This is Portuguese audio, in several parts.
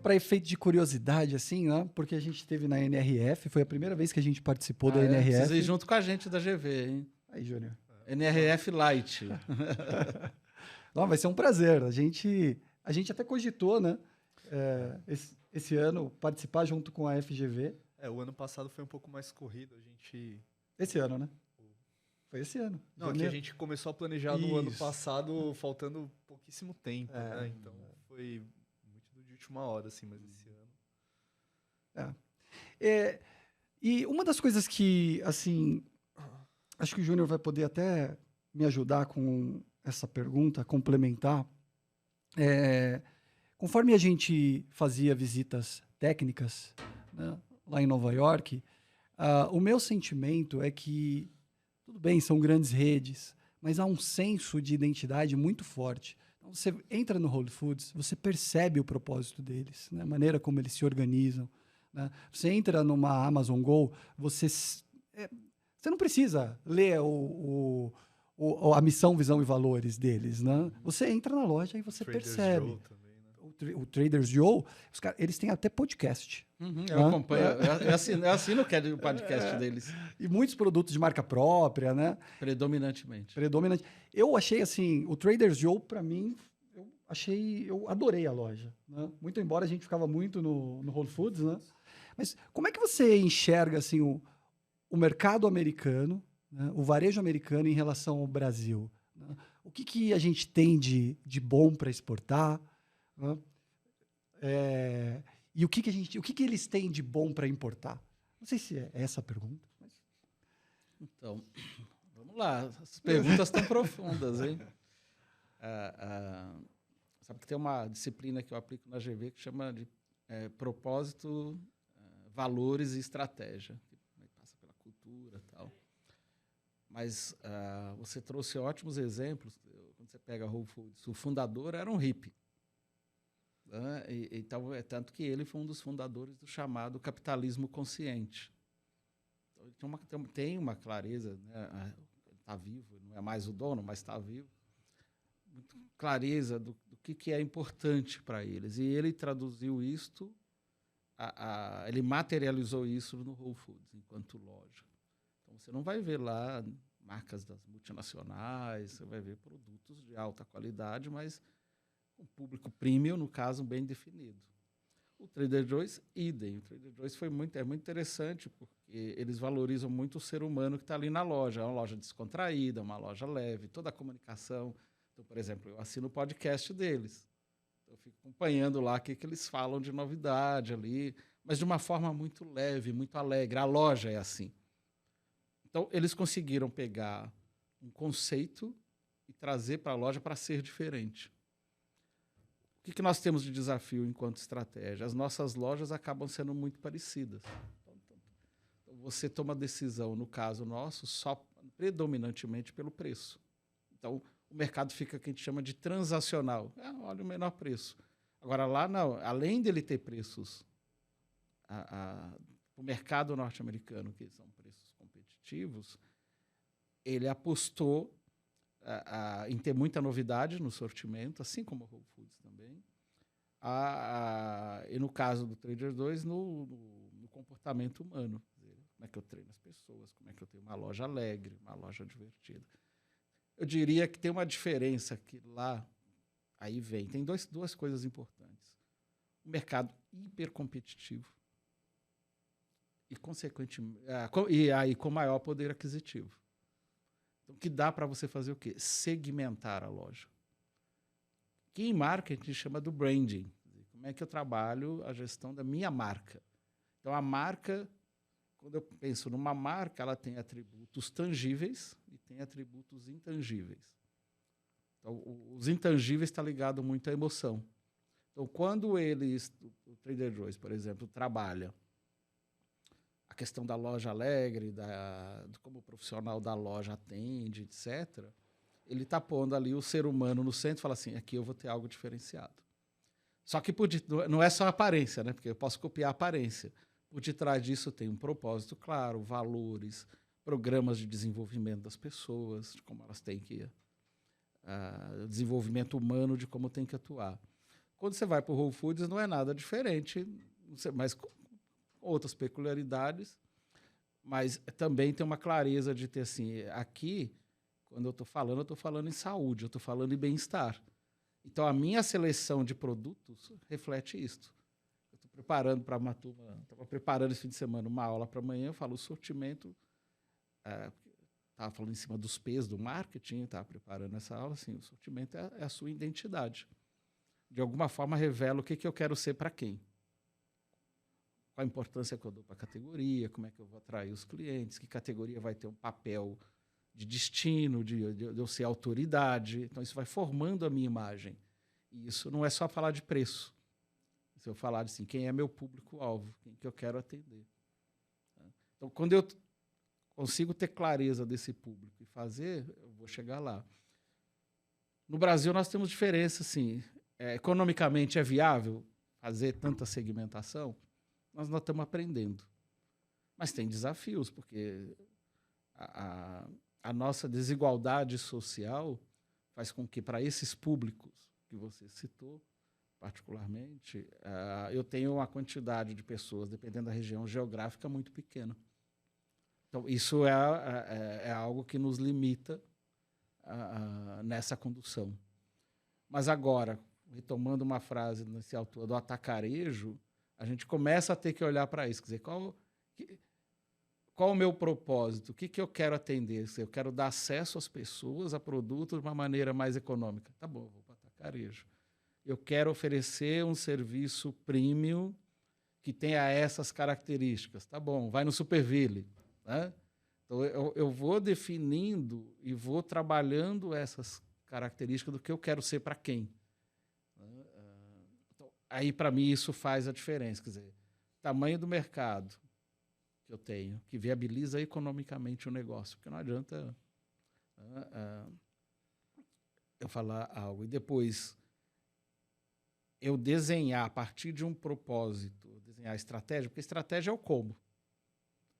Para efeito de curiosidade, assim, né? Porque a gente esteve na NRF, foi a primeira vez que a gente participou da NRF. Precisa ir junto com a gente da GV, hein? Aí, Júnior. NRF Light. Não, vai ser um prazer. A gente até cogitou, né? Esse ano, participar junto com a FGV. O ano passado foi um pouco mais corrido. Esse ano, né? Foi esse ano. Não, que a gente começou a planejar no ano passado, faltando pouquíssimo tempo, né? Então foi muito de última hora, assim, mas esse ano. E uma das coisas que, assim, acho que o Júnior vai poder até me ajudar com essa pergunta, complementar. Conforme a gente fazia visitas técnicas, né, lá em Nova York, o meu sentimento é que, tudo bem, são grandes redes, mas há um senso de identidade muito forte. Então, você entra no Whole Foods, você percebe o propósito deles, né, a maneira como eles se organizam. Né? Você entra numa Amazon Go, você não precisa ler a missão, visão e valores deles. Né? Você entra na loja e você percebe. Joe também, né? O Traders Joe, eles têm até podcast. Eu acompanho, eu assino o podcast deles. E muitos produtos de marca própria, né? Predominantemente. Eu achei assim, o Traders Joe, para mim, eu adorei a loja. Né? Muito embora a gente ficava muito no Whole Foods, né? Mas como é que você enxerga assim, o mercado americano, né? O varejo americano em relação ao Brasil? Né? O que a gente tem de bom para exportar? Né? E o que eles têm de bom para importar? Não sei se é essa a pergunta. Mas... Então, vamos lá. As perguntas estão profundas, hein? Sabe que tem uma disciplina que eu aplico na GV que chama de propósito, valores e estratégia. Que passa pela cultura e tal. Mas você trouxe ótimos exemplos. Quando você pega Whole Foods, o fundador era um hippie. Então, tanto que ele foi um dos fundadores do chamado capitalismo consciente. Então, ele tem uma clareza, né? Ele está vivo, não é mais o dono, mas está vivo. Muito clareza do que é importante para eles. E ele traduziu isto, ele materializou isso no Whole Foods, enquanto loja. Então, você não vai ver lá marcas das multinacionais, você vai ver produtos de alta qualidade, mas um público premium, no caso, bem definido. O Trader Joe's, idem. O Trader Joe's é muito interessante, porque eles valorizam muito o ser humano que está ali na loja. É uma loja descontraída, uma loja leve, toda a comunicação. Então, por exemplo, eu assino o podcast deles. Eu fico acompanhando lá o que eles falam de novidade ali, mas de uma forma muito leve, muito alegre. A loja é assim. Então, eles conseguiram pegar um conceito e trazer para a loja para ser diferente. O que nós temos de desafio enquanto estratégia? As nossas lojas acabam sendo muito parecidas. Então, você toma decisão, no caso nosso, só predominantemente pelo preço. Então, o mercado fica o que a gente chama de transacional. Olha o menor preço. Agora, lá não. Além dele ter preços, o mercado norte-americano, que são preços competitivos, ele apostou em ter muita novidade no sortimento, assim como o Whole Foods também. E no caso do Trader 2, no comportamento humano. Como é que eu treino as pessoas, como é que eu tenho uma loja alegre, uma loja divertida. Eu diria que tem uma diferença que lá, tem duas coisas importantes. Um mercado hipercompetitivo e, consequentemente, com maior poder aquisitivo. Então, que dá para você fazer o quê? Segmentar a loja. Que em marketing chama do branding. Como é que eu trabalho a gestão da minha marca? Então, a marca, quando eu penso numa marca, ela tem atributos tangíveis e tem atributos intangíveis. Então, os intangíveis está ligado muito à emoção. Então, quando o Trader Joe's, por exemplo, trabalha a questão da loja alegre, de como o profissional da loja atende, etc., ele está pondo ali o ser humano no centro e fala assim, aqui eu vou ter algo diferenciado. Só que não é só a aparência, né? Porque eu posso copiar a aparência. Por detrás disso tem um propósito claro, valores, programas de desenvolvimento das pessoas, de como elas têm que desenvolvimento humano de como tem que atuar. Quando você vai para o Whole Foods, não é nada diferente, mas com outras peculiaridades, mas também tem uma clareza de ter assim, aqui, quando eu estou falando em saúde, eu estou falando em bem-estar. Então, a minha seleção de produtos reflete isso. Eu estou preparando para uma turma, estava preparando esse fim de semana uma aula para amanhã, eu falo o sortimento, estava falando em cima dos P's do marketing, estava preparando essa aula, assim, o sortimento é a sua identidade. De alguma forma, revela o que eu quero ser para quem. Qual a importância que eu dou para a categoria, como é que eu vou atrair os clientes, que categoria vai ter um papel de destino, de eu ser autoridade. Então, isso vai formando a minha imagem. E isso não é só falar de preço. Se eu falar assim, quem é meu público-alvo, quem que eu quero atender. Então, quando eu consigo ter clareza desse público e fazer, eu vou chegar lá. No Brasil, nós temos diferença, assim, economicamente é viável fazer tanta segmentação? Nós não estamos aprendendo. Mas tem desafios, porque a nossa desigualdade social faz com que, para esses públicos que você citou, particularmente, eu tenho uma quantidade de pessoas, dependendo da região geográfica, muito pequena. Então, isso é algo que nos limita nessa condução. Mas agora, retomando uma frase nesse autor do atacarejo, a gente começa a ter que olhar para isso. Quer dizer, qual o meu propósito? O que eu quero atender? Eu quero dar acesso às pessoas a produtos de uma maneira mais econômica. Tá bom, vou para atacarejo. Eu quero oferecer um serviço premium que tenha essas características. Tá bom, vai no Superville. Né? Então, eu vou definindo e vou trabalhando essas características do que eu quero ser para quem. Então, aí, para mim, isso faz a diferença. Quer dizer, tamanho do mercado que eu tenho, que viabiliza economicamente o negócio. Porque não adianta eu falar algo e depois eu desenhar a partir de um propósito, desenhar a estratégia, porque estratégia é o como.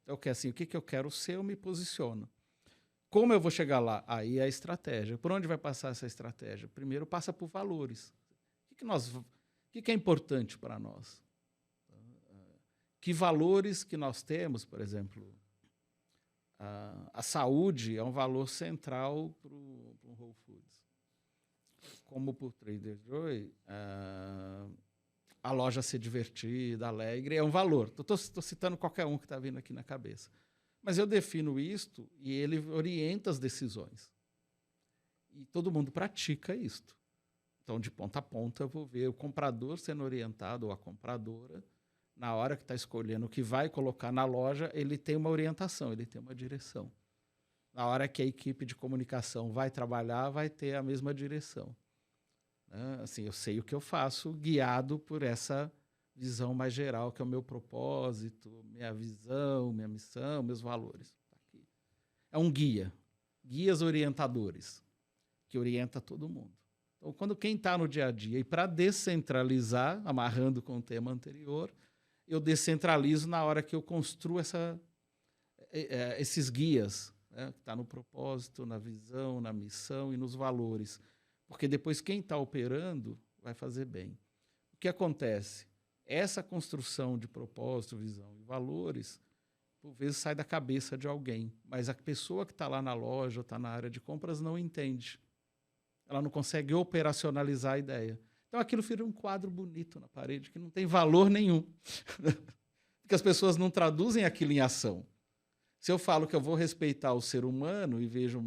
Então, assim, o que eu quero ser, eu me posiciono. Como eu vou chegar lá? Aí é a estratégia. Por onde vai passar essa estratégia? Primeiro, passa por valores. O que é importante para nós? Que valores que nós temos, por exemplo, a saúde é um valor central para o Whole Foods. Como para o Trader Joe, a loja ser divertida, alegre, é um valor. Estou citando qualquer um que está vindo aqui na cabeça. Mas eu defino isto e ele orienta as decisões. E todo mundo pratica isto. Então, de ponta a ponta, eu vou ver o comprador sendo orientado, ou a compradora, na hora que está escolhendo o que vai colocar na loja, ele tem uma orientação, ele tem uma direção. Na hora que a equipe de comunicação vai trabalhar, vai ter a mesma direção. Assim, eu sei o que eu faço, guiado por essa visão mais geral, que é o meu propósito, minha visão, minha missão, meus valores. Aqui. É um guia, guias orientadores, que orienta todo mundo. Então, quando quem está no dia a dia, e para descentralizar, amarrando com o tema anterior, eu descentralizo na hora que eu construo esses guias, né, que está no propósito, na visão, na missão e nos valores. Porque depois quem está operando vai fazer bem. O que acontece? Essa construção de propósito, visão e valores, por vezes sai da cabeça de alguém, mas a pessoa que está lá na loja ou está na área de compras não entende. Ela não consegue operacionalizar a ideia. Então aquilo vira um quadro bonito na parede que não tem valor nenhum. Porque as pessoas não traduzem aquilo em ação. Se eu falo que eu vou respeitar o ser humano e vejo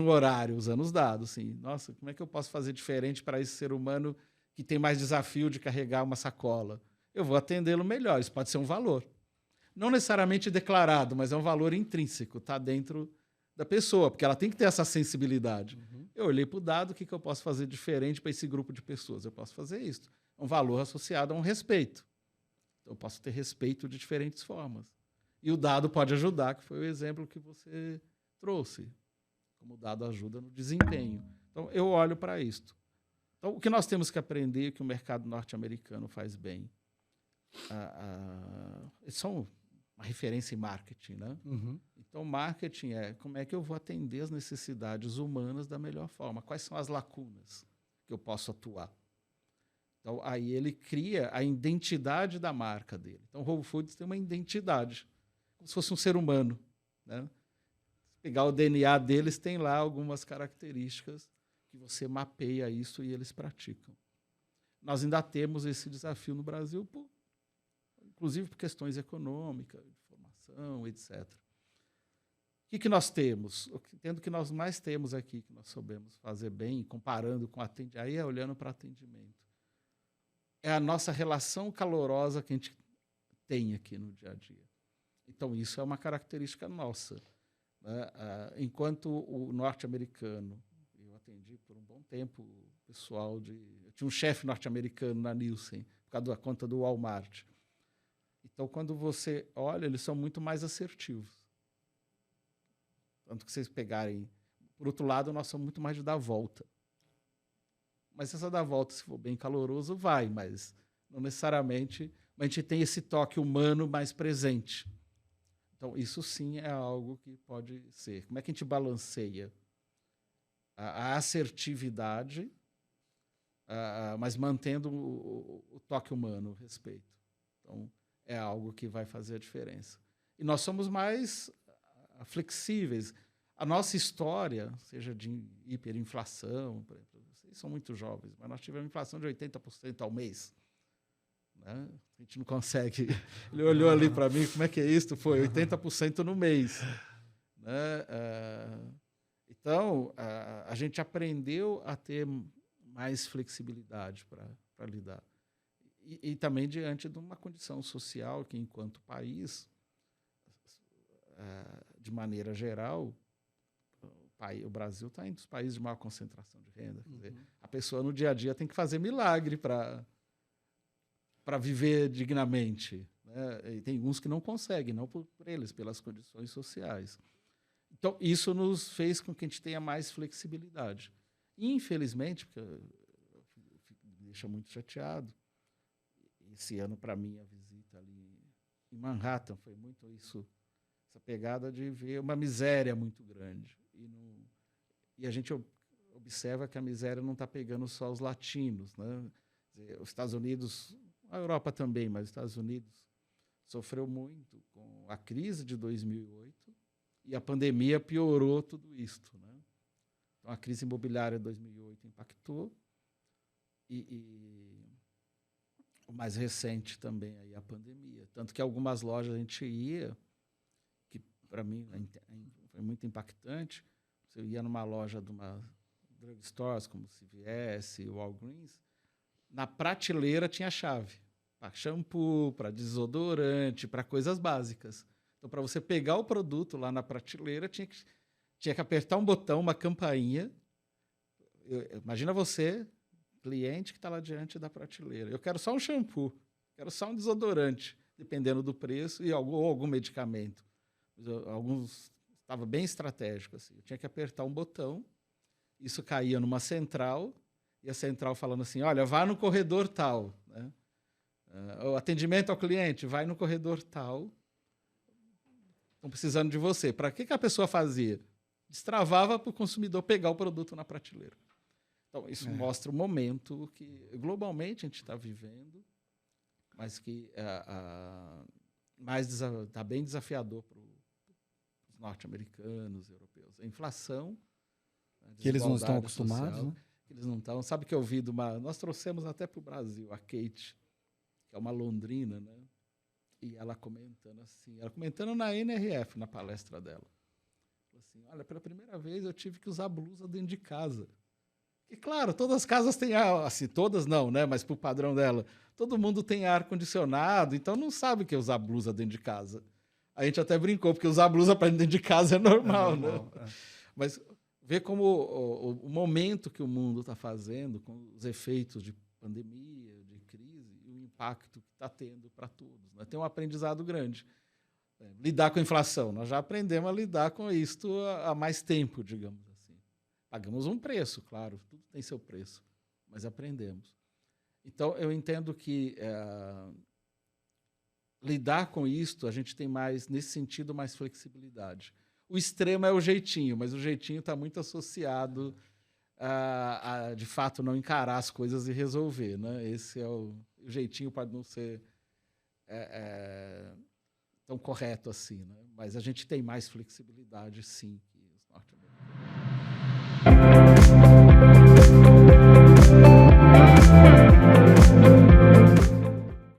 um horário usando os dados, assim, nossa, como é que eu posso fazer diferente para esse ser humano que tem mais desafio de carregar uma sacola? Eu vou atendê-lo melhor, isso pode ser um valor. Não necessariamente declarado, mas é um valor intrínseco, está dentro da pessoa, porque ela tem que ter essa sensibilidade. Uhum. Eu olhei para o dado, o que eu posso fazer diferente para esse grupo de pessoas? Eu posso fazer isso. É um valor associado a um respeito. Então, eu posso ter respeito de diferentes formas. E o dado pode ajudar, que foi o exemplo que você trouxe, como o dado ajuda no desempenho. Então, eu olho para isto. Então, o que nós temos que aprender, que o mercado norte-americano faz bem, eles são uma referência em marketing, né? Então, marketing é como é que eu vou atender as necessidades humanas da melhor forma, quais são as lacunas que eu posso atuar. Então, aí ele cria a identidade da marca dele. Então, o Whole Foods tem uma identidade, como se fosse um ser humano, né? Se pegar o DNA deles, tem lá algumas características que você mapeia isso e eles praticam. Nós ainda temos esse desafio no Brasil, inclusive por questões econômicas, de formação, etc. O que nós temos? Tendo que nós mais temos aqui, que nós soubemos fazer bem, comparando com atendimento, aí é olhando para atendimento. É a nossa relação calorosa que a gente tem aqui no dia a dia. Então, isso é uma característica nossa, né? Enquanto o norte-americano, eu atendi por um bom tempo o pessoal eu tinha um chefe norte-americano na Nielsen, por causa da conta do Walmart. Então, quando você olha, eles são muito mais assertivos. Tanto que vocês pegarem... Por outro lado, nós somos muito mais de dar volta. Mas essa dar volta, se for bem caloroso, vai, mas não necessariamente... Mas a gente tem esse toque humano mais presente. Então, isso sim é algo que pode ser. Como é que a gente balanceia a assertividade, mas mantendo o toque humano, o respeito? Então, é algo que vai fazer a diferença. E nós somos mais flexíveis. A nossa história, seja de hiperinflação, por exemplo, vocês são muito jovens, mas nós tivemos inflação de 80% ao mês. Né? A gente não consegue. Ele olhou ali para mim, como é que é isso? Foi 80% no mês. Né? Então, a gente aprendeu a ter mais flexibilidade para lidar. E também diante de uma condição social que, enquanto país, de maneira geral, o Brasil está entre os países de maior concentração de renda. Quer dizer, a pessoa, no dia a dia, tem que fazer milagre para viver dignamente. Né? E tem uns que não conseguem, não por eles, pelas condições sociais. Então, isso nos fez com que a gente tenha mais flexibilidade. Infelizmente, porque me deixa muito chateado, esse ano, para mim, a visita ali em Manhattan foi muito isso, essa pegada de ver uma miséria muito grande. E a gente observa que a miséria não está pegando só os latinos. Né? Quer dizer, os Estados Unidos, a Europa também, mas os Estados Unidos sofreu muito com a crise de 2008 e a pandemia piorou tudo isto. Né? Então, a crise imobiliária de 2008 impactou e o mais recente também aí a pandemia. Tanto que algumas lojas a gente ia, que para mim foi muito impactante, você ia numa loja de uma drugstores como CVS, Walgreens, na prateleira tinha chave para shampoo, para desodorante, para coisas básicas. Então, para você pegar o produto lá na prateleira, tinha que apertar um botão, uma campainha. Imagina você, cliente que está lá diante da prateleira. Eu quero só um shampoo, quero só um desodorante, dependendo do preço, ou algum medicamento. Alguns estava bem estratégico. Assim. Eu tinha que apertar um botão, isso caía numa central, e a central falando assim, olha, vá no corredor tal. Né? O atendimento ao cliente, vai no corredor tal, estão precisando de você. Para que a pessoa fazia? Destravava para o consumidor pegar o produto na prateleira. Então, isso mostra o momento que, globalmente, a gente está vivendo, mas que está bem desafiador para os norte-americanos, europeus. A inflação, que eles não estão acostumados, social, né? Que eles não estão. Sabe que eu ouvi nós trouxemos até para o Brasil a Kate, que é uma londrina, né? E ela comentando na NRF, na palestra dela. Falou assim, olha, pela primeira vez eu tive que usar blusa dentro de casa. E, claro, todas as casas têm ar, assim, todas não, né? Mas para o padrão dela, todo mundo tem ar-condicionado, então não sabe o que é usar blusa dentro de casa. A gente até brincou, porque usar blusa para dentro de casa é normal, né? Mas ver como o momento que o mundo está fazendo, com os efeitos de pandemia, de crise, e o impacto que está tendo para todos. Né? Tem um aprendizado grande. Lidar com a inflação. Nós já aprendemos a lidar com isto há mais tempo, digamos assim. Pagamos um preço, claro, tudo tem seu preço, mas aprendemos. Então, eu entendo que lidar com isto, a gente tem mais, nesse sentido, mais flexibilidade. O extremo é o jeitinho, mas o jeitinho está muito associado a, de fato, não encarar as coisas e resolver, né? Esse é o jeitinho pode não ser tão correto assim, né? Mas a gente tem mais flexibilidade, sim, que os norte-americanos.